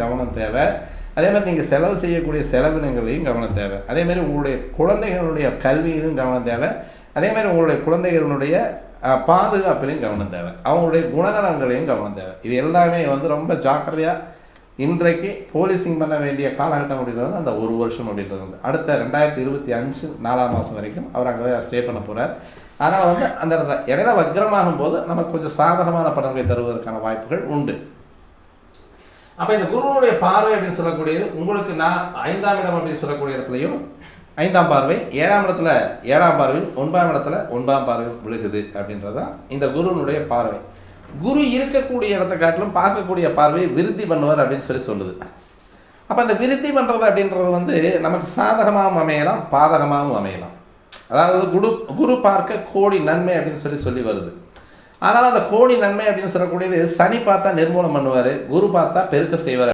கவனம் தேவை. அதே மாதிரி நீங்கள் செலவு செய்யக்கூடிய செலவினங்களையும் கவனம் தேவை. அதே மாதிரி உங்களுடைய குழந்தைகளுடைய கல்வியிலும் கவனம் தேவை. அதே மாதிரி உங்களுடைய குழந்தைகளுடைய பாதுகாப்பிலையும் கவனம் தேவை. அவங்களுடைய குணநலங்களையும் கவனம் தேவை. இது எல்லாமே ரொம்ப ஜாக்கிரதையாக இன்றைக்கு போலீசிங் பண்ண வேண்டிய காலகட்டம் அப்படின்றது அந்த 1 வருஷம் அப்படின்றது அடுத்த 2025 4ஆம் மாதம் வரைக்கும் அவர் அங்கே ஸ்டே பண்ண போகிறார். அதனால் அந்த இடையில வக்ரமாகும் போது நமக்கு கொஞ்சம் சாதகமான பலன்களை தருவதற்கான வாய்ப்புகள் உண்டு. அப்போ இந்த குருவனுடைய பார்வை அப்படின்னு சொல்லக்கூடியது உங்களுக்கு 5ஆம் இடம் அப்படின்னு சொல்லக்கூடிய இடத்துலையும் 5ஆம் பார்வை 7ஆம் இடத்துல 7ஆம் பார்வையும் 9ஆம் இடத்துல 9ஆம் பார்வையும் விழுகுது அப்படின்றதான் இந்த குருவனுடைய பார்வை. குரு இருக்கக்கூடிய இடத்தை காட்டிலும் பார்க்கக்கூடிய பார்வையை விருத்தி பண்ணுவார் அப்படின்னு சொல்லுது. அப்போ அந்த விருத்தி பண்ணுறது அப்படின்றது நமக்கு சாதகமாகவும் அமையலாம், பாதகமாகவும் அமையலாம். அதாவது குரு பார்க்க கோடி நன்மை அப்படின்னு சொல்லி வருது. ஆனால் அந்த கோடி நன்மை அப்படின்னு சொல்லக்கூடியது சனி பார்த்தா நிர்மூலம் பண்ணுவார், குரு பார்த்தா பெருக்க செய்வார்.